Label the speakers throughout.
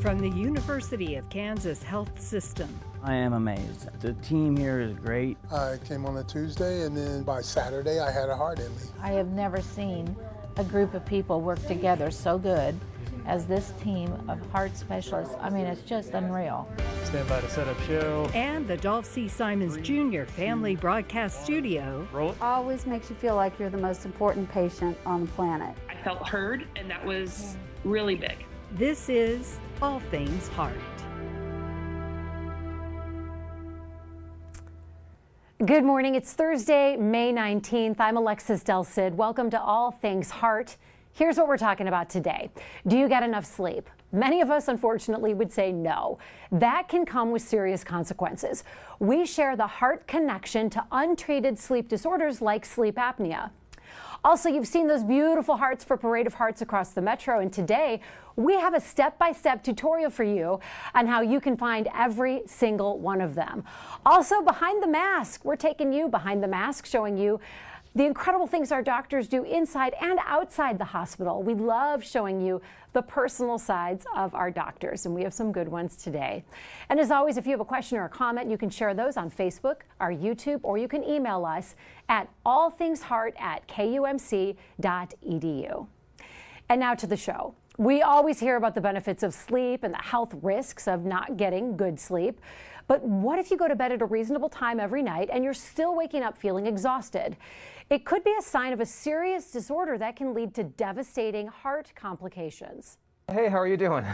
Speaker 1: From the University of Kansas Health System.
Speaker 2: I am amazed. The team here is great.
Speaker 3: I came on a Tuesday, and then by Saturday, I had a heart in me.
Speaker 4: I have never seen a group of people work together so good as this team of heart specialists. I mean, it's just unreal.
Speaker 5: Stand by to set up show.
Speaker 1: And the Dolph C. Simons Jr. Family Broadcast Studio.
Speaker 5: Roll it.
Speaker 6: Always makes you feel like you're the most important patient on the planet.
Speaker 7: I felt heard, and that was really big.
Speaker 1: This is All Things Heart.
Speaker 8: Good morning. It's Thursday, May 19th. I'm Alexis Del Cid. Welcome to All Things Heart. Here's what we're talking about today. Do you get enough sleep? Many of us, unfortunately, would say no. That can come with serious consequences. We share the heart connection to untreated sleep disorders like sleep apnea. Also, you've seen those beautiful hearts for Parade of Hearts across the metro, and today we have a step-by-step tutorial for you on how you can find every single one of them. Also, behind the mask, we're taking you behind the mask, showing you the incredible things our doctors do inside and outside the hospital. We love showing you the personal sides of our doctors, and we have some good ones today. And as always, if you have a question or a comment, you can share those on Facebook, our YouTube, or you can email us at allthingsheart@kumc.edu. And now to the show. We always hear about the benefits of sleep and the health risks of not getting good sleep. But what if you go to bed at a reasonable time every night and you're still waking up feeling exhausted? It could be a sign of a serious disorder that can lead to devastating heart complications.
Speaker 5: Hey, how are you doing?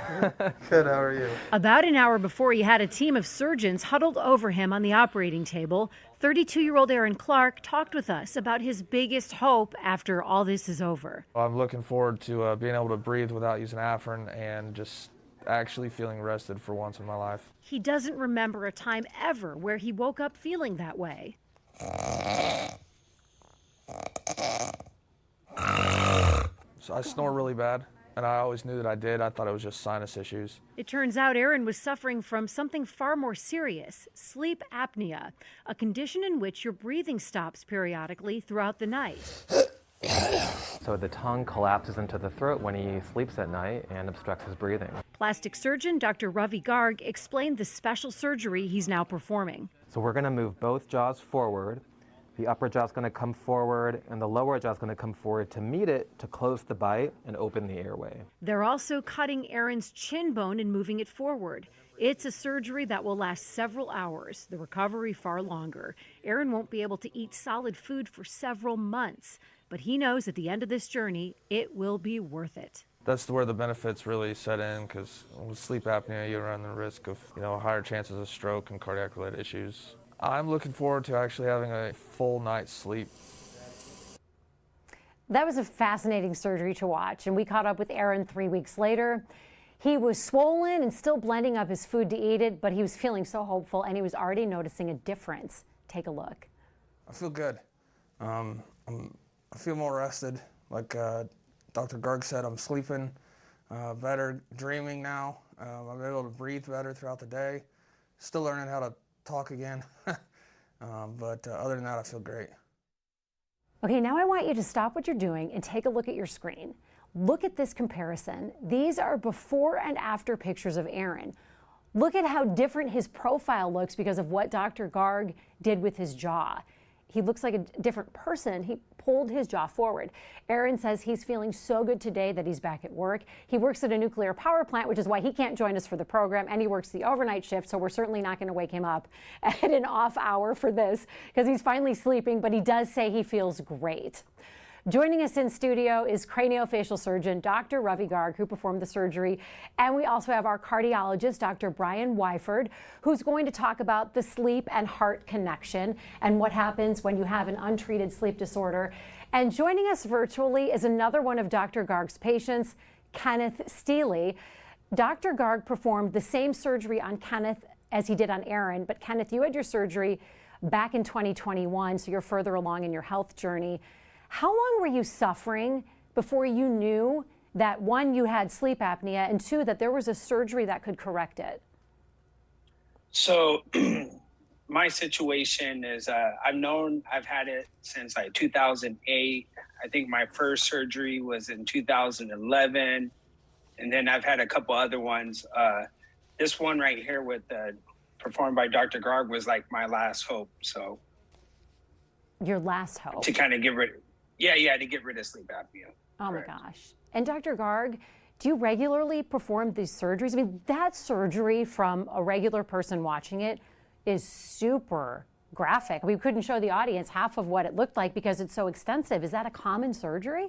Speaker 3: Good, how are you?
Speaker 1: About an hour before he had a team of surgeons huddled over him on the operating table, 32-year-old Aaron Clark talked with us about his biggest hope after all this is over.
Speaker 9: I'm looking forward to being able to breathe without using Afrin and just actually feeling rested for once in my life.
Speaker 1: He doesn't remember a time ever where he woke up feeling that way.
Speaker 9: So I snore really bad, and I always knew that I did. I thought it was just sinus issues.
Speaker 1: It turns out Aaron was suffering from something far more serious, sleep apnea, a condition in which your breathing stops periodically throughout the night.
Speaker 10: So the tongue collapses into the throat when he sleeps at night and obstructs his breathing.
Speaker 1: Plastic surgeon Dr. Ravi Garg explained the special surgery he's now performing.
Speaker 10: So we're going to move both jaws forward. The upper jaw is going to come forward and the lower jaw is going to come forward to meet it to close the bite and open the airway.
Speaker 1: They're also cutting Aaron's chin bone and moving it forward. It's a surgery that will last several hours, the recovery far longer. Aaron won't be able to eat solid food for several months, but he knows at the end of this journey, it will be worth it.
Speaker 9: That's where the benefits really set in, because with sleep apnea, you run the risk of higher chances of stroke and cardiac-related issues. I'm looking forward to actually having a full night's sleep.
Speaker 8: That was a fascinating surgery to watch, and we caught up with Aaron 3 weeks later. He was swollen and still blending up his food to eat it, but he was feeling so hopeful, and he was already noticing a difference. Take a look.
Speaker 11: I feel good. I feel more rested. Like Dr. Garg said, I'm sleeping better, dreaming now. I'm able to breathe better throughout the day. Still learning how to talk again, but other than that, I feel great.
Speaker 8: Okay, now I want you to stop what you're doing and take a look at your screen. Look at this comparison. These are before and after pictures of Aaron. Look at how different his profile looks because of what Dr. Garg did with his jaw. He looks like a different person. He pulled his jaw forward. Aaron says he's feeling so good today that he's back at work. He works at a nuclear power plant, which is why he can't join us for the program, and he works the overnight shift, so we're certainly not going to wake him up at an off hour for this because he's finally sleeping, but he does say he feels great. Joining us in studio is craniofacial surgeon Dr. Ravi Garg, who performed the surgery. And we also have our cardiologist, Dr. Brian Wyford, who's going to talk about the sleep and heart connection and what happens when you have an untreated sleep disorder. And joining us virtually is another one of Dr. Garg's patients, Kenneth Steely. Dr. Garg performed the same surgery on Kenneth as he did on Aaron. But Kenneth, you had your surgery back in 2021, so you're further along in your health journey. How long were you suffering before you knew that, one, you had sleep apnea, and two, that there was a surgery that could correct it?
Speaker 12: So my situation is I've had it since like 2008. I think my first surgery was in 2011. And then I've had a couple other ones. This one right here with performed by Dr. Garg was like my last hope. So
Speaker 8: Your last hope.
Speaker 12: to kind of get rid, to get rid of sleep apnea.
Speaker 8: Oh
Speaker 12: Correct.
Speaker 8: my gosh. And Dr. Garg, do you regularly perform these surgeries? I mean, that surgery from a regular person watching it is super graphic. We couldn't show the audience half of what it looked like because it's so extensive. Is that a common surgery?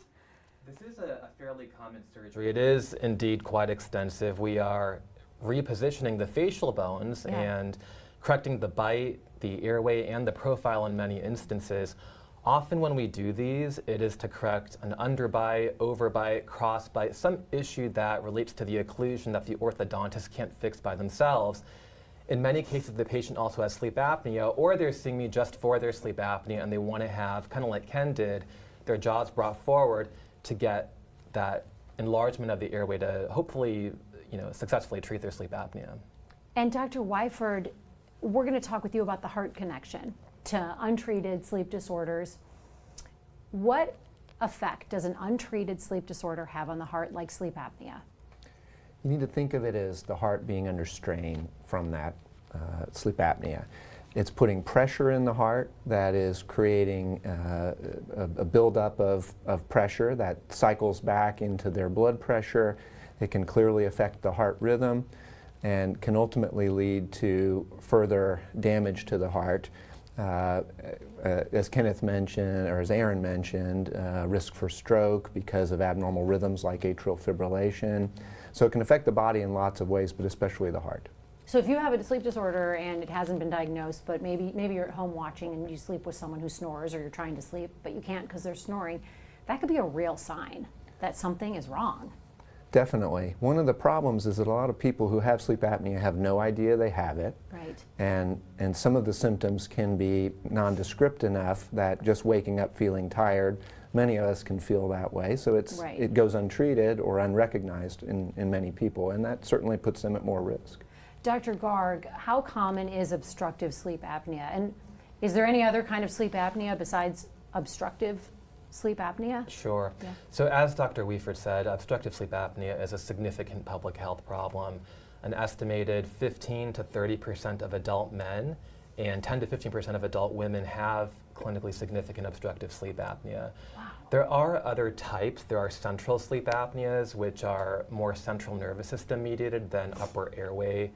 Speaker 10: This is a fairly common surgery. It is indeed quite extensive. We are repositioning the facial bones and correcting the bite, the airway, and the profile in many instances. Often when we do these, it is to correct an underbite, overbite, crossbite, some issue that relates to the occlusion that the orthodontist can't fix by themselves. In many cases, the patient also has sleep apnea, or they're seeing me just for their sleep apnea and they want to have, kind of like Ken did, their jaws brought forward to get that enlargement of the airway to hopefully, successfully treat their sleep apnea.
Speaker 8: And Dr. Wyford, we're going to talk with you about the heart connection to untreated sleep disorders. What effect does an untreated sleep disorder have on the heart, like sleep apnea?
Speaker 13: You need to think of it as the heart being under strain from that sleep apnea. It's putting pressure in the heart that is creating a buildup of pressure that cycles back into their blood pressure. It can clearly affect the heart rhythm and can ultimately lead to further damage to the heart. As Kenneth mentioned, or as Aaron mentioned, risk for stroke because of abnormal rhythms like atrial fibrillation. So it can affect the body in lots of ways, but especially the heart.
Speaker 8: So if you have a sleep disorder and it hasn't been diagnosed, but maybe you're at home watching and you sleep with someone who snores, or you're trying to sleep, but you can't because they're snoring, that could be a real sign that something is wrong.
Speaker 13: Definitely. One of the problems is that a lot of people who have sleep apnea have no idea they have it.
Speaker 8: Right.
Speaker 13: And some of the symptoms can be nondescript enough that just waking up feeling tired, many of us can feel that way. So it goes untreated or unrecognized in many people, and that certainly puts them at more risk.
Speaker 8: Dr. Garg, how common is obstructive sleep apnea? And is there any other kind of sleep apnea besides obstructive sleep apnea?
Speaker 10: Sure.
Speaker 8: Yeah.
Speaker 10: So as Dr. Wyford said, obstructive sleep apnea is a significant public health problem. An estimated 15 to 30% of adult men and 10 to 15% of adult women have clinically significant obstructive sleep apnea.
Speaker 8: Wow.
Speaker 10: There are other types. There are central sleep apneas, which are more central nervous system mediated than upper airway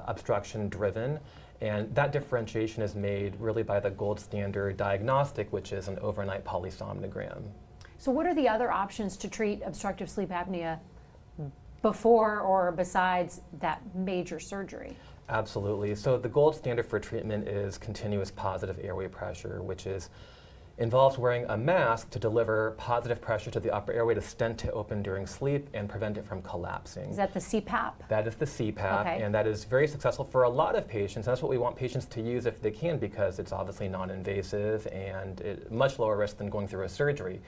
Speaker 10: obstruction driven. And that differentiation is made really by the gold standard diagnostic, which is an overnight polysomnogram.
Speaker 8: So what are the other options to treat obstructive sleep apnea before or besides that major surgery?
Speaker 10: Absolutely. So the gold standard for treatment is continuous positive airway pressure, which involves wearing a mask to deliver positive pressure to the upper airway to stent to open during sleep and prevent it from collapsing.
Speaker 8: Is that the CPAP?
Speaker 10: That is the CPAP,
Speaker 8: Okay.
Speaker 10: and that is very successful for a lot of patients. And that's what we want patients to use if they can, because it's obviously non-invasive and much lower risk than going through a surgery.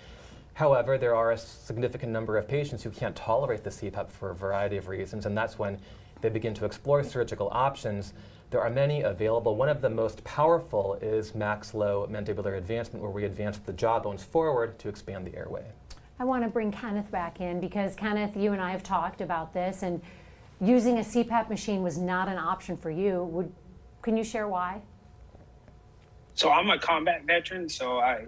Speaker 10: However, there are a significant number of patients who can't tolerate the CPAP for a variety of reasons, and that's when they begin to explore surgical options. There are many available. One of the most powerful is max-low mandibular advancement, where we advance the jaw bones forward to expand the airway.
Speaker 8: I want to bring Kenneth back in because, Kenneth, you and I have talked about this, and using a CPAP machine was not an option for you. Can you share why?
Speaker 12: So I'm a combat veteran, so I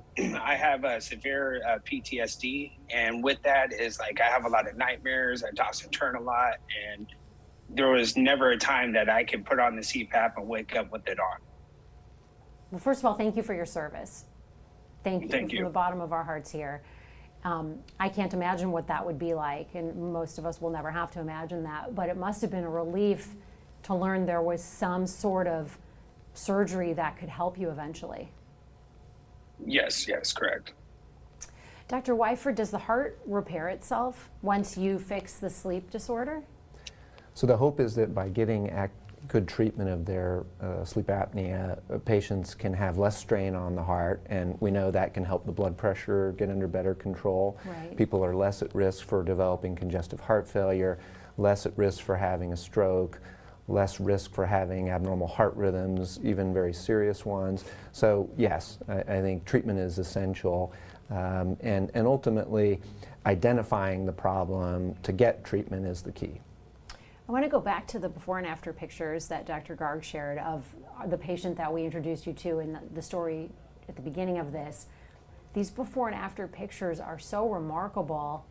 Speaker 12: have a severe PTSD, and with that is like I have a lot of nightmares. I toss and turn a lot, and there was never a time that I could put on the CPAP and wake up with it on.
Speaker 8: Well, first of all, thank you for your service. Thank you from the bottom of our hearts here. I can't imagine what that would be like, and most of us will never have to imagine that, but it must have been a relief to learn there was some sort of surgery that could help you eventually.
Speaker 12: Yes, correct.
Speaker 8: Dr. Wyford, does the heart repair itself once you fix the sleep disorder?
Speaker 13: So the hope is that by getting good treatment of their sleep apnea, patients can have less strain on the heart, and we know that can help the blood pressure get under better control.
Speaker 8: Right.
Speaker 13: People are less at risk for developing congestive heart failure, less at risk for having a stroke, less risk for having abnormal heart rhythms, even very serious ones. So yes, I think treatment is essential. And ultimately, identifying the problem to get treatment is the key.
Speaker 8: I want to go back to the before and after pictures that Dr. Garg shared of the patient that we introduced you to in the story at the beginning of this. These before and after pictures are so remarkable.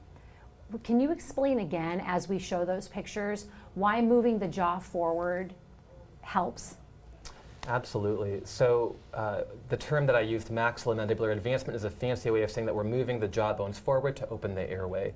Speaker 8: Can you explain again, as we show those pictures, why moving the jaw forward helps?
Speaker 10: Absolutely. So the term that I used, maxillomandibular advancement, is a fancy way of saying that we're moving the jaw bones forward to open the airway.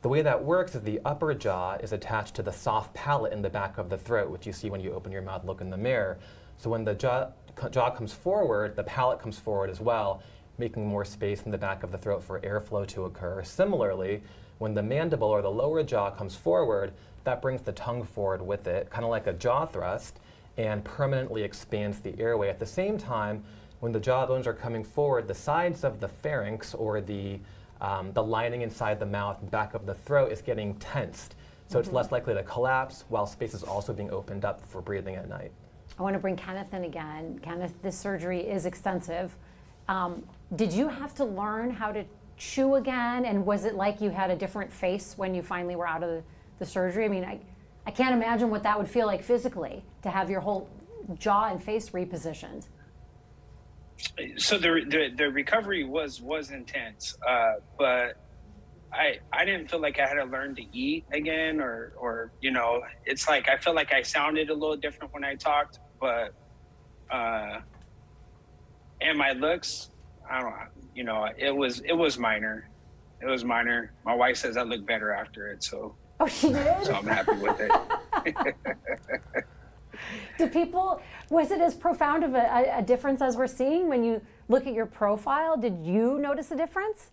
Speaker 10: The way that works is the upper jaw is attached to the soft palate in the back of the throat, which you see when you open your mouth, look in the mirror. So when the jaw comes forward, the palate comes forward as well, making more space in the back of the throat for airflow to occur. Similarly, when the mandible or the lower jaw comes forward, that brings the tongue forward with it, kind of like a jaw thrust, and permanently expands the airway. At the same time, when the jaw bones are coming forward, the sides of the pharynx, or the lining inside the mouth, back of the throat, is getting tensed. So it's less likely to collapse, while space is also being opened up for breathing at night.
Speaker 8: I want to bring Kenneth in again. Kenneth, this surgery is extensive. Did you have to learn how to chew again? And was it like you had a different face when you finally were out of the surgery? I mean, I can't imagine what that would feel like physically, to have your whole jaw and face repositioned.
Speaker 12: So the recovery was intense, but I didn't feel like I had to learn to eat again, or you know, it's like I feel like I sounded a little different when I talked, but and my looks, I don't know, you know, it was minor. It was minor. My wife says I look better after it, so.
Speaker 8: Oh, she did?
Speaker 12: So I'm happy with it.
Speaker 8: Was it as profound of a difference as we're seeing when you look at your profile? Did you notice a difference?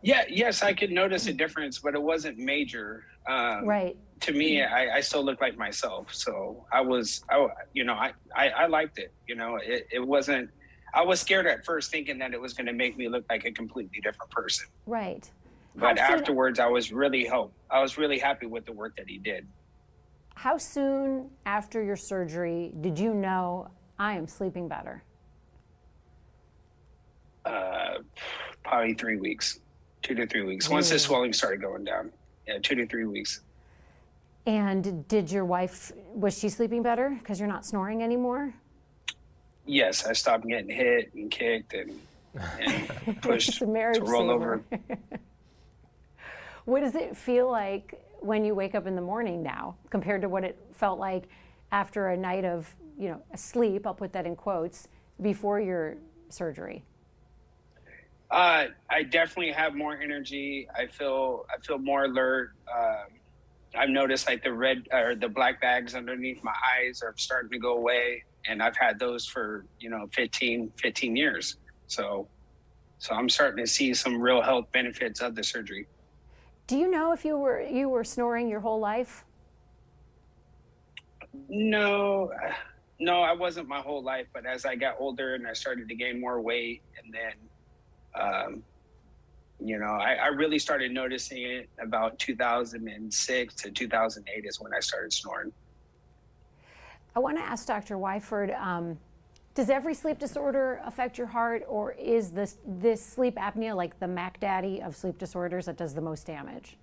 Speaker 12: Yeah, yes, I could notice a difference, but it wasn't major.
Speaker 8: Right.
Speaker 12: To me, I still look like myself. So I liked it. You know, it wasn't, I was scared at first thinking that it was going to make me look like a completely different person.
Speaker 8: Right.
Speaker 12: But afterwards, I was really happy with the work that he did.
Speaker 8: How soon after your surgery did you know, I am sleeping better?
Speaker 12: Probably 3 weeks, 2 to 3 weeks. Once the swelling started going down, 2 to 3 weeks.
Speaker 8: And did your wife, was she sleeping better because you're not snoring anymore?
Speaker 12: Yes, I stopped getting hit and kicked and pushed to roll over.
Speaker 8: What does it feel like when you wake up in the morning now compared to what it felt like after a night of, you know, sleep, I'll put that in quotes, before your surgery?
Speaker 12: I definitely have more energy. I feel more alert. I've noticed like the red or the black bags underneath my eyes are starting to go away, and I've had those for, you know, 15 years. So I'm starting to see some real health benefits of the surgery.
Speaker 8: Do you know if you were snoring your whole life?
Speaker 12: No, I wasn't my whole life, but as I got older and I started to gain more weight, and then, you know, I really started noticing it about 2006 to 2008 is when I started snoring.
Speaker 8: I want to ask Dr. Wyford, does every sleep disorder affect your heart, or is this sleep apnea like the Mac Daddy of sleep disorders that does the most damage?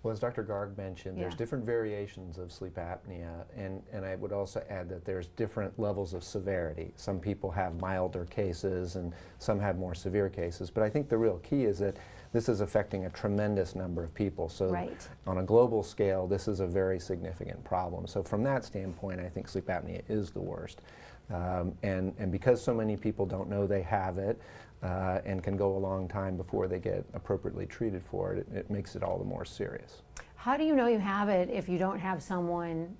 Speaker 13: Well, as Dr. Garg mentioned, there's different variations of sleep apnea, and I would also add that there's different levels of severity. Some people have milder cases and some have more severe cases, but I think the real key is that this is affecting a tremendous number of people. So on a global scale, this is a very significant problem. So from that standpoint, I think sleep apnea is the worst. And because so many people don't know they have it and can go a long time before they get appropriately treated for it, it makes it all the more serious.
Speaker 8: How do you know you have it if you don't have someone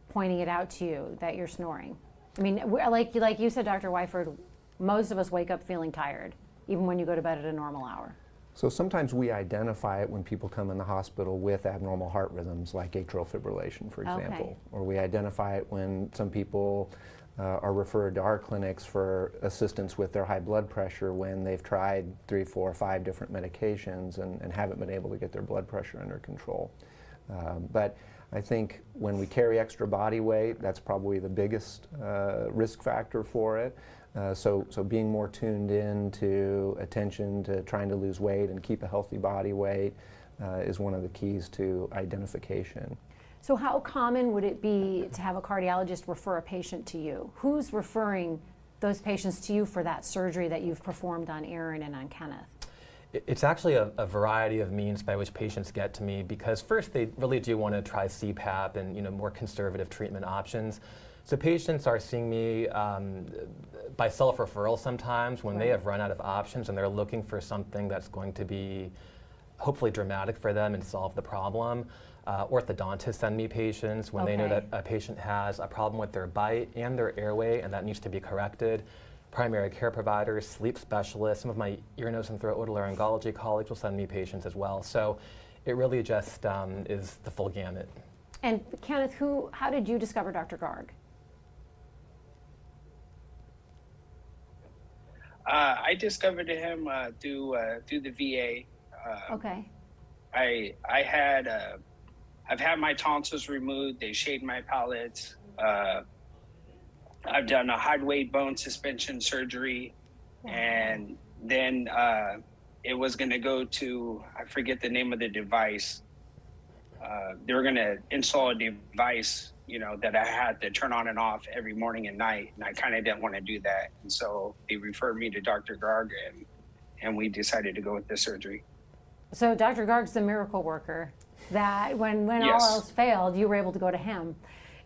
Speaker 8: pointing it out to you that you're snoring? I mean, like you said, Dr. Wyford, most of us wake up feeling tired, even when you go to bed at a normal hour.
Speaker 13: So sometimes we identify it when people come in the hospital with abnormal heart rhythms, like atrial fibrillation, for example. Or we identify it when some people are referred to our clinics for assistance with their high blood pressure when they've tried 3, 4, 5 different medications and haven't been able to get their blood pressure under control. But I think when we carry extra body weight, that's probably the biggest risk factor for it. So being more tuned in to attention to trying to lose weight and keep a healthy body weight is one of the keys to identification.
Speaker 8: So how common would it be to have a cardiologist refer a patient to you? Who's referring those patients to you for that surgery that you've performed on Aaron and on Kenneth?
Speaker 10: It's actually a variety of means by which patients get to me, because first they really do want to try CPAP and more conservative treatment options. So patients are seeing me by self-referral sometimes when they have run out of options and they're looking for something that's going to be hopefully dramatic for them and solve the problem. Orthodontists send me patients when they know that a patient has a problem with their bite and their airway and that needs to be corrected. Primary care providers, sleep specialists, some of my ear, nose, and throat otolaryngology colleagues will send me patients as well. So it really just is the full gamut.
Speaker 8: And Kenneth, how did you discover Dr. Garg?
Speaker 12: I discovered him through the VA. I've had my tonsils removed. They shaved my palates. I've done a hide weight bone suspension surgery, and then it was going to go to, I forget the name of the device. They were going to install a device, that I had to turn on and off every morning and night, and I kind of didn't want to do that. And so they referred me to Dr. Garg, and we decided to go with the surgery.
Speaker 8: So Dr. Garg's the miracle worker that when all else failed, you were able to go to him.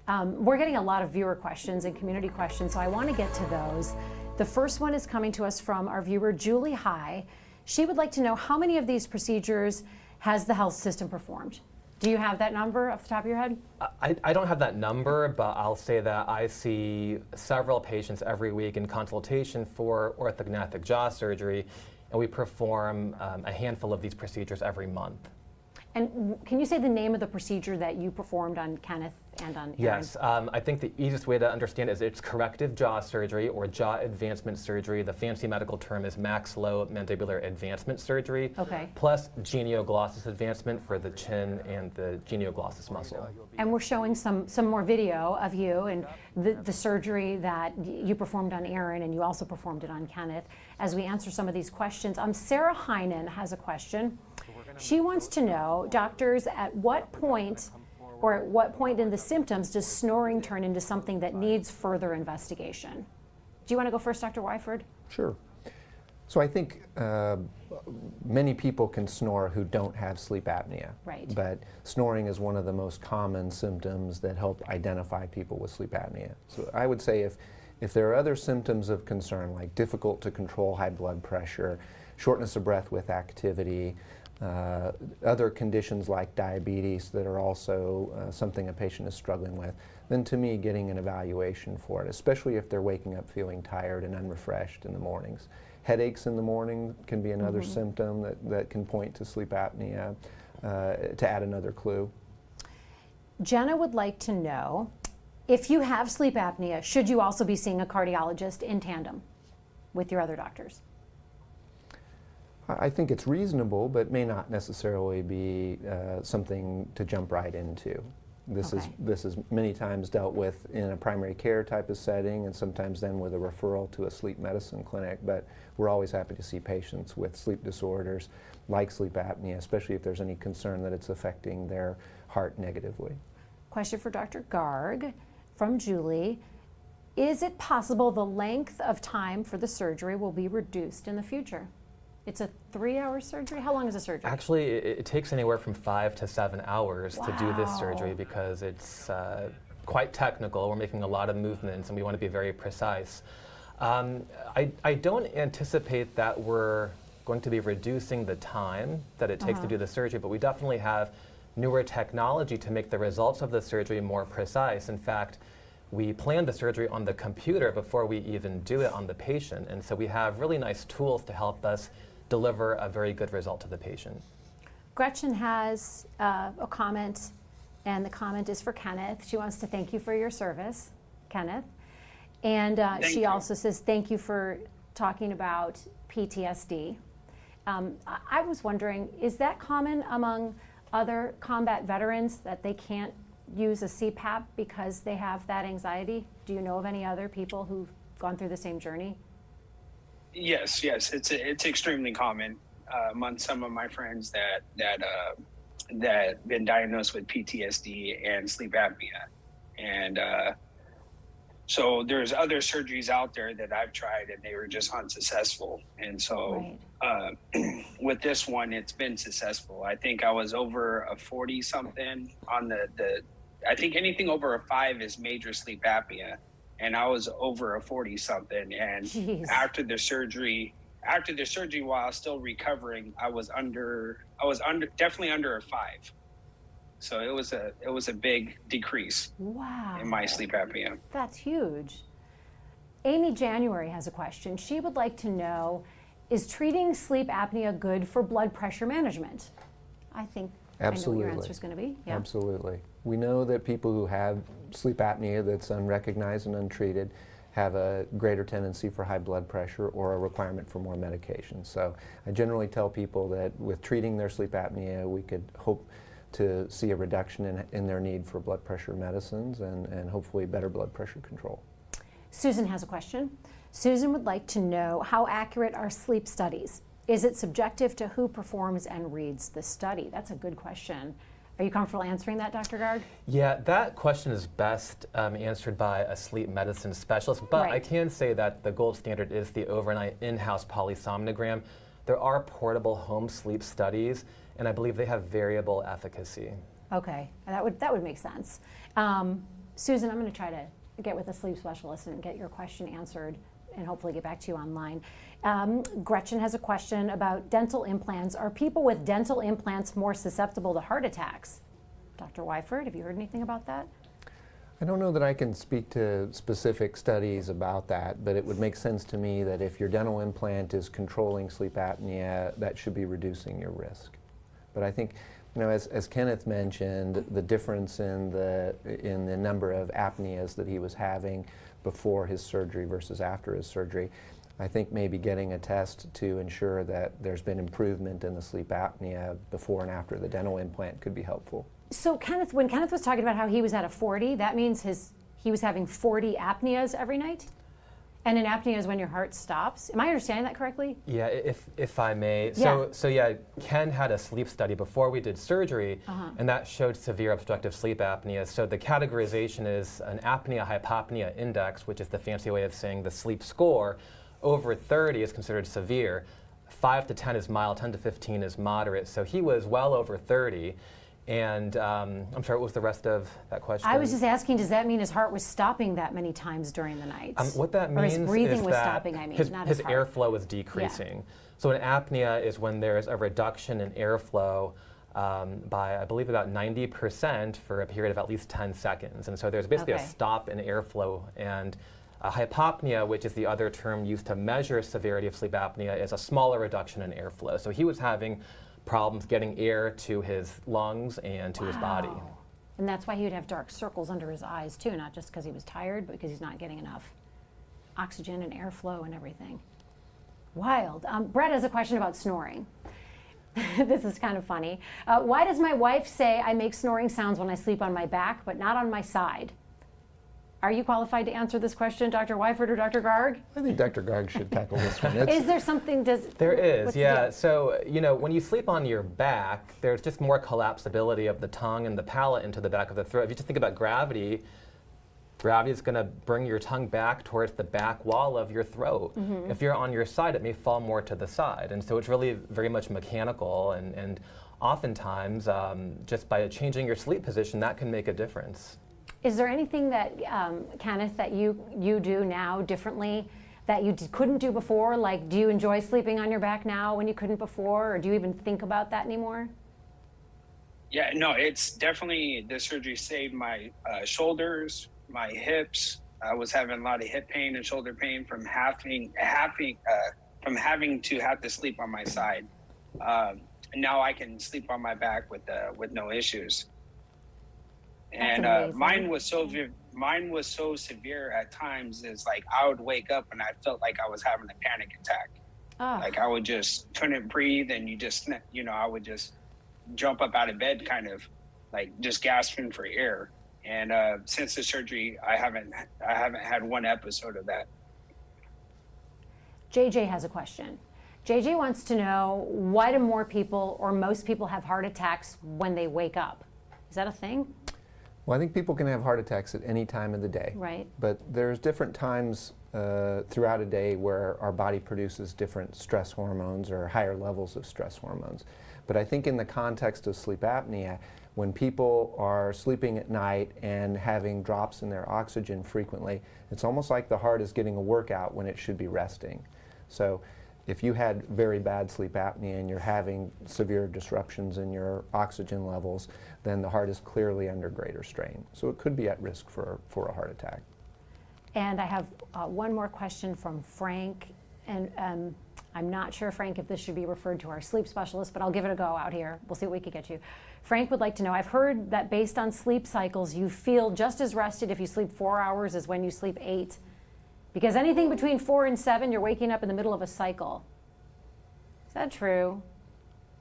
Speaker 8: We're getting a lot of viewer questions and community questions, so I want to get to those. The first one is coming to us from our viewer, Julie High. She would like to know how many of these procedures has the health system performed? Do you have that number off the top of your head?
Speaker 10: I don't have that number, but I'll say that I see several patients every week in consultation for orthognathic jaw surgery, and we perform a handful of these procedures every month.
Speaker 8: And can you say the name of the procedure that you performed on Kenneth and on Aaron?
Speaker 10: Yes, I think the easiest way to understand it is it's corrective jaw surgery or jaw advancement surgery. The fancy medical term is maxillomandibular advancement surgery, plus genioglossus advancement for the chin and the genioglossus muscle.
Speaker 8: And we're showing some more video of you and the surgery that you performed on Aaron, and you also performed it on Kenneth. As we answer some of these questions, Sarah Heinen has a question. She wants to know, doctors, at what point in the symptoms does snoring turn into something that needs further investigation? Do you want to go first, Dr. Wyford?
Speaker 13: Sure. So I think many people can snore who don't have sleep apnea.
Speaker 8: Right.
Speaker 13: But snoring is one of the most common symptoms that help identify people with sleep apnea. So I would say if there are other symptoms of concern, like difficult to control high blood pressure, shortness of breath with activity, other conditions like diabetes that are also something a patient is struggling with, then to me getting an evaluation for it, especially if they're waking up feeling tired and unrefreshed in the mornings. Headaches in the morning can be another symptom that can point to sleep apnea, to add another clue.
Speaker 8: Jenna would like to know, if you have sleep apnea, should you also be seeing a cardiologist in tandem with your other doctors?
Speaker 13: I think it's reasonable, but may not necessarily be something to jump right into. This is many times dealt with in a primary care type of setting, and sometimes then with a referral to a sleep medicine clinic. But we're always happy to see patients with sleep disorders like sleep apnea, especially if there's any concern that it's affecting their heart negatively.
Speaker 8: Question for Dr. Garg from Julie. Is it possible the length of time for the surgery will be reduced in the future? It's a 3-hour surgery? How long is a surgery?
Speaker 10: Actually, it takes anywhere from 5 to 7 hours to do this surgery because it's quite technical. We're making a lot of movements and we want to be very precise. I don't anticipate that we're going to be reducing the time that it takes to do the surgery, but we definitely have newer technology to make the results of the surgery more precise. In fact, we plan the surgery on the computer before we even do it on the patient, and so we have really nice tools to help us deliver a very good result to the patient.
Speaker 8: Gretchen has a comment, and the comment is for Kenneth. She wants to thank you for your service, Kenneth. And she also says thank you for talking about PTSD. I was wondering, is that common among other combat veterans that they can't use a CPAP because they have that anxiety? Do you know of any other people who've gone through the same journey?
Speaker 12: Yes, it's extremely common among some of my friends that been diagnosed with PTSD and sleep apnea, and so there's other surgeries out there that I've tried and they were just unsuccessful. And so with this one, it's been successful. I think I was over a 40 something on I think anything over a 5 is major sleep apnea. And I was over a 40 something. And after the surgery, while I was still recovering, I was definitely under a 5. So it was a big decrease in my sleep apnea.
Speaker 8: That's huge. Amy January has a question. She would like to know, is treating sleep apnea good for blood pressure management? I think
Speaker 13: Absolutely.
Speaker 8: I know what your answer is going to be. Yeah.
Speaker 13: Absolutely. We know that people who have sleep apnea that's unrecognized and untreated have a greater tendency for high blood pressure or a requirement for more medication. So I generally tell people that with treating their sleep apnea, we could hope to see a reduction in their need for blood pressure medicines and hopefully better blood pressure control.
Speaker 8: Susan has a question. Susan would like to know, how accurate are sleep studies? Is it subjective to who performs and reads the study? That's a good question. Are you comfortable answering that, Dr. Garg?
Speaker 10: Yeah, that question is best answered by a sleep medicine specialist, but I can say that the gold standard is the overnight in-house polysomnogram. There are portable home sleep studies, and I believe they have variable efficacy.
Speaker 8: Okay, that would make sense. Susan, I'm going to try to get with a sleep specialist and get your question answered and hopefully get back to you online. Gretchen has a question about dental implants. Are people with dental implants more susceptible to heart attacks? Dr. Wyford, have you heard anything about that?
Speaker 13: I don't know that I can speak to specific studies about that, but it would make sense to me that if your dental implant is controlling sleep apnea, that should be reducing your risk. But I think, you know, as Kenneth mentioned, the difference in the number of apneas that he was having before his surgery versus after his surgery, I think maybe getting a test to ensure that there's been improvement in the sleep apnea before and after the dental implant could be helpful.
Speaker 8: So Kenneth, when Kenneth was talking about how he was at a 40, that means he was having 40 apneas every night? And an apnea is when your heart stops. Am I understanding that correctly?
Speaker 10: Yeah, if I may. So yeah, Ken had a sleep study before we did surgery, and that showed severe obstructive sleep apnea. So the categorization is an apnea-hypopnea index, which is the fancy way of saying the sleep score. Over 30 is considered severe. 5 to 10 is mild, 10 to 15 is moderate. So he was well over 30. And I'm sorry, what was the rest of that question?
Speaker 8: I was just asking, does that mean his heart was stopping that many times during the night?
Speaker 10: What that means
Speaker 8: or his breathing
Speaker 10: is
Speaker 8: was
Speaker 10: that
Speaker 8: stopping, I mean, not
Speaker 10: his
Speaker 8: heart.
Speaker 10: airflow was decreasing. So an apnea is when there's a reduction in airflow by, I believe, about 90% for a period of at least 10 seconds. And so there's basically a stop in airflow. And hypopnea, which is the other term used to measure severity of sleep apnea, is a smaller reduction in airflow. So he was having problems getting air to his lungs and to his body.
Speaker 8: And that's why he would have dark circles under his eyes too, not just because he was tired, but because he's not getting enough oxygen and airflow and everything. Wild. Brett has a question about snoring. This is kind of funny. Why does my wife say I make snoring sounds when I sleep on my back, but not on my side? Are you qualified to answer this question, Dr. Wyford or Dr. Garg?
Speaker 13: I think Dr. Garg should tackle this one.
Speaker 8: Is there something?
Speaker 10: There is, yeah. So, you know, when you sleep on your back, there's just more collapsibility of the tongue and the palate into the back of the throat. If you just think about gravity, gravity is going to bring your tongue back towards the back wall of your throat. If you're on your side, it may fall more to the side. And so it's really very much mechanical. And oftentimes, just by changing your sleep position, that can make a difference.
Speaker 8: Is there anything that, Kenneth, that you do now differently that you couldn't do before? Like, do you enjoy sleeping on your back now when you couldn't before, or do you even think about that anymore?
Speaker 12: Yeah, no, it's definitely, the surgery saved my shoulders, my hips. I was having a lot of hip pain and shoulder pain from having to have to sleep on my side. Now I can sleep on my back with no issues. And mine was so severe at times. Is like I would wake up and I felt like I was having a panic attack. Like I would just couldn't breathe, and I would just jump up out of bed, kind of like just gasping for air. And since the surgery, I haven't had one episode of that.
Speaker 8: JJ has a question. JJ wants to know, why do more people or most people have heart attacks when they wake up? Is that a thing?
Speaker 13: Well, I think people can have heart attacks at any time of the day.
Speaker 8: Right.
Speaker 13: But there's different times throughout a day where our body produces different stress hormones or higher levels of stress hormones. But I think in the context of sleep apnea, when people are sleeping at night and having drops in their oxygen frequently, it's almost like the heart is getting a workout when it should be resting. So if you had very bad sleep apnea and you're having severe disruptions in your oxygen levels, then the heart is clearly under greater strain. So it could be at risk for a heart attack.
Speaker 8: And I have one more question from Frank. And I'm not sure, Frank, if this should be referred to our sleep specialist, but I'll give it a go out here. We'll see what we can get you. Frank would like to know, I've heard that based on sleep cycles, you feel just as rested if you sleep 4 hours as when you sleep 8. Because anything between 4 and 7, you're waking up in the middle of a cycle. Is that true?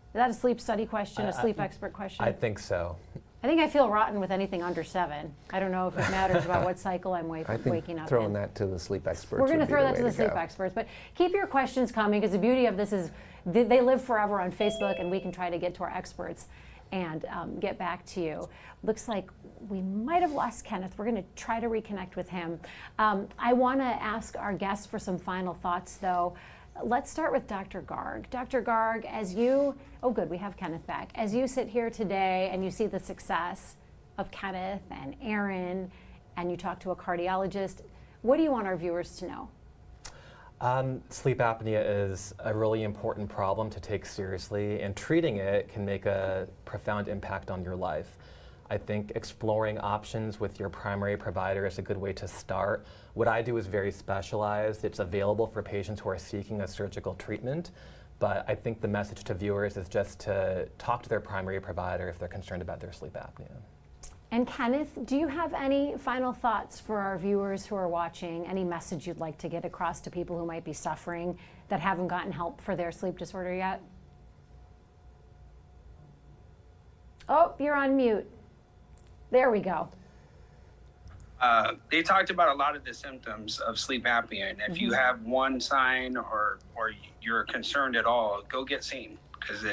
Speaker 8: Is that a sleep study question, a sleep expert question?
Speaker 10: I think so.
Speaker 8: I think I feel rotten with anything under 7. I don't know if it matters about what cycle I'm waking up
Speaker 13: throwing
Speaker 8: in.
Speaker 13: that to the sleep experts.
Speaker 8: We're going to throw that to the sleep experts. But keep your questions coming, because the beauty of this is they live forever on Facebook, and we can try to get to our experts and get back to you. Looks like we might have lost Kenneth. We're going to try to reconnect with him. I want to ask our guests for some final thoughts, though. Let's start with Dr. Garg. Dr. Garg, as you, oh good, we have Kenneth back. As you sit here today and you see the success of Kenneth and Aaron, and you talk to a cardiologist, what do you want our viewers to know?
Speaker 10: Sleep apnea is a really important problem to take seriously, and treating it can make a profound impact on your life. I think exploring options with your primary provider is a good way to start. What I do is very specialized. It's available for patients who are seeking a surgical treatment, but I think the message to viewers is just to talk to their primary provider if they're concerned about their sleep apnea.
Speaker 8: And Kenneth, do you have any final thoughts for our viewers who are watching? Any message you'd like to get across to people who might be suffering that haven't gotten help for their sleep disorder yet? Oh, you're on mute. There we go.
Speaker 12: They talked about a lot of the symptoms of sleep apnea, and if you have one sign or you're concerned at all, go get seen, because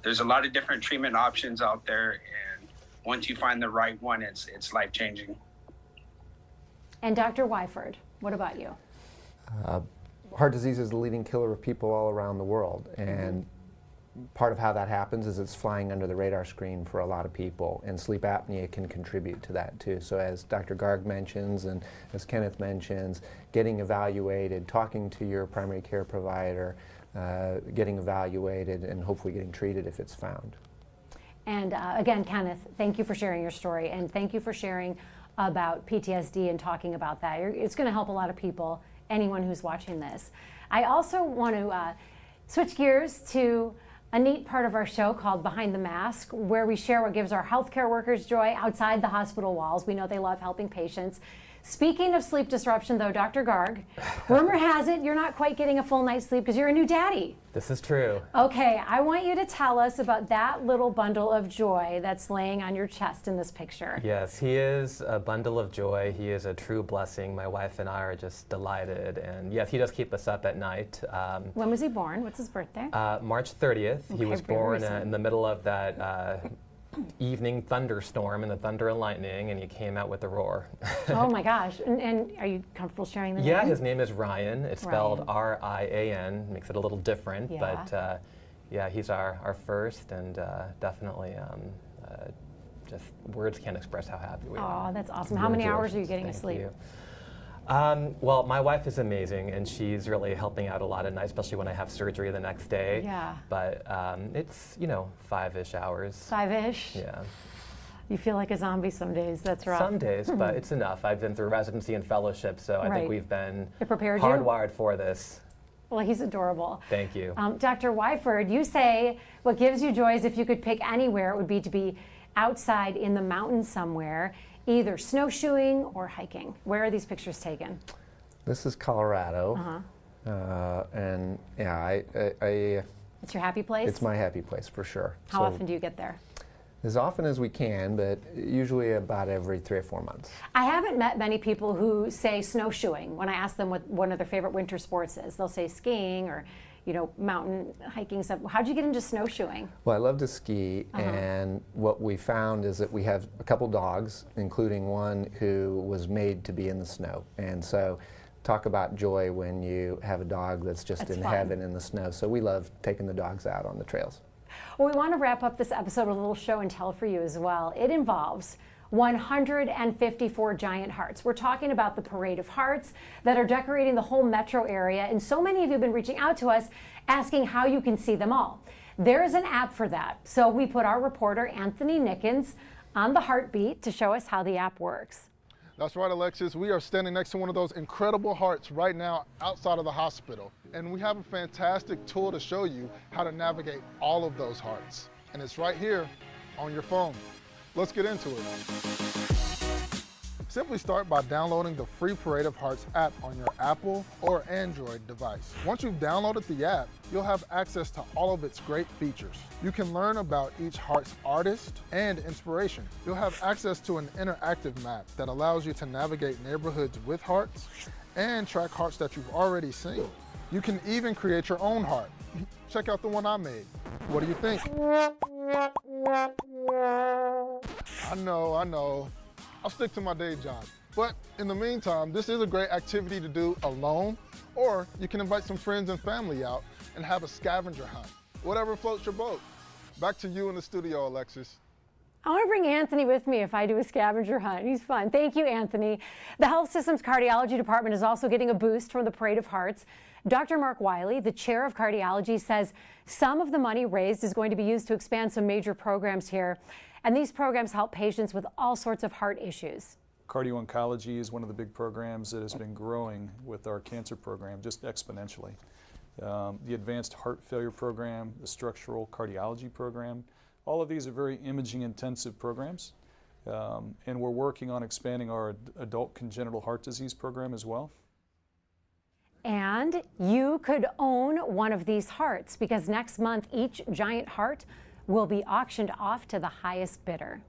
Speaker 12: there's a lot of different treatment options out there, and once you find the right one, it's life-changing.
Speaker 8: And Dr. Wyford, what about you?
Speaker 13: Heart disease is the leading killer of people all around the world, and part of how that happens is it's flying under the radar screen for a lot of people, and sleep apnea can contribute to that too. So as Dr. Garg mentions and as Kenneth mentions, getting evaluated, talking to your primary care provider, getting evaluated, and hopefully getting treated if it's found.
Speaker 8: And again, Kenneth, thank you for sharing your story, and thank you for sharing about PTSD and talking about that. It's going to help a lot of people, anyone who's watching this. I also want to switch gears to a neat part of our show called Behind the Mask, where we share what gives our healthcare workers joy outside the hospital walls. We know they love helping patients. Speaking of sleep disruption, though, Dr. Garg, rumor has it you're not quite getting a full night's sleep because you're a new daddy.
Speaker 10: This is true.
Speaker 8: Okay, I want you to tell us about that little bundle of joy that's laying on your chest in this picture.
Speaker 10: Yes, he is a bundle of joy. He is a true blessing. My wife and I are just delighted. And yes, he does keep us up at night.
Speaker 8: When was he born? What's his birthday?
Speaker 10: March 30th.
Speaker 8: Okay,
Speaker 10: he was born in the middle of that evening thunderstorm and the thunder and lightning, and he came out with a roar.
Speaker 8: Oh my gosh. And are you comfortable sharing the name?
Speaker 10: Yeah, his name is Ryan. It's spelled R-I-A-N. Makes it a little different, but yeah, he's our first, and definitely just words can't express how happy we are.
Speaker 8: Oh, that's awesome. How many hours are you getting of sleep?
Speaker 10: Well, my wife is amazing, and she's really helping out a lot at night, especially when I have surgery the next day.
Speaker 8: Yeah.
Speaker 10: But it's, 5-ish hours.
Speaker 8: 5-ish?
Speaker 10: Yeah.
Speaker 8: You feel like a zombie some days. That's rough.
Speaker 10: Some days, but it's enough. I've been through residency and fellowship, so I think we've been hardwired for this.
Speaker 8: Well, he's adorable.
Speaker 10: Thank you.
Speaker 8: Dr. Wyford, you say what gives you joy is if you could pick anywhere, it would be to be outside in the mountains somewhere, either snowshoeing or hiking. Where are these pictures taken?
Speaker 13: This is Colorado. And yeah,
Speaker 8: it's your happy place?
Speaker 13: It's my happy place for sure.
Speaker 8: How often do you get there?
Speaker 13: As often as we can, but usually about every 3 or 4 months.
Speaker 8: I haven't met many people who say snowshoeing when I ask them what one of their favorite winter sports is. They'll say skiing or, mountain hiking stuff. How'd you get into snowshoeing?
Speaker 13: Well, I love to ski, and what we found is that we have a couple dogs, including one who was made to be in the snow. And so, talk about joy when you have a dog that's just in heaven in the snow. So we love taking the dogs out on the trails.
Speaker 8: Well, we want to wrap up this episode with a little show and tell for you as well. It involves 154 giant hearts. We're talking about the Parade of Hearts that are decorating the whole metro area, and so many of you have been reaching out to us asking how you can see them all. There is an app for that, so we put our reporter Anthony Nickens on the Heartbeat to show us how the app works.
Speaker 14: That's right, Alexis. We are standing next to one of those incredible hearts right now outside of the hospital. And we have a fantastic tool to show you how to navigate all of those hearts. And it's right here on your phone. Let's get into it. Simply start by downloading the free Parade of Hearts app on your Apple or Android device. Once you've downloaded the app, you'll have access to all of its great features. You can learn about each heart's artist and inspiration. You'll have access to an interactive map that allows you to navigate neighborhoods with hearts and track hearts that you've already seen. You can even create your own heart. Check out the one I made. What do you think? I know. I'll stick to my day job. But in the meantime, this is a great activity to do alone, or you can invite some friends and family out and have a scavenger hunt. Whatever floats your boat. Back to you in the studio, Alexis.
Speaker 8: I want to bring Anthony with me if I do a scavenger hunt. He's fun. Thank you, Anthony. The Health Systems Cardiology Department is also getting a boost from the Parade of Hearts. Dr. Mark Wiley, the chair of cardiology, says some of the money raised is going to be used to expand some major programs here. And these programs help patients with all sorts of heart issues.
Speaker 15: Cardio-oncology is one of the big programs that has been growing with our cancer program just exponentially. The advanced heart failure program, the structural cardiology program, all of these are very imaging intensive programs. And we're working on expanding our adult congenital heart disease program as well.
Speaker 8: And you could own one of these hearts because next month each giant heart will be auctioned off to the highest bidder.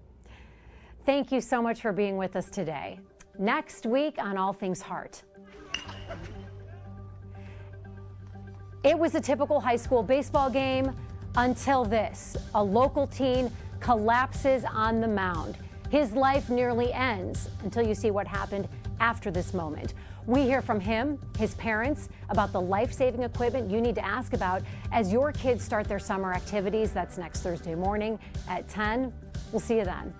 Speaker 8: Thank you so much for being with us today. Next week on All Things Heart. It was a typical high school baseball game until this. A local teen collapses on the mound. His life nearly ends until you see what happened after this moment. We hear from him, his parents, about the life-saving equipment you need to ask about as your kids start their summer activities. That's next Thursday morning at 10. We'll see you then.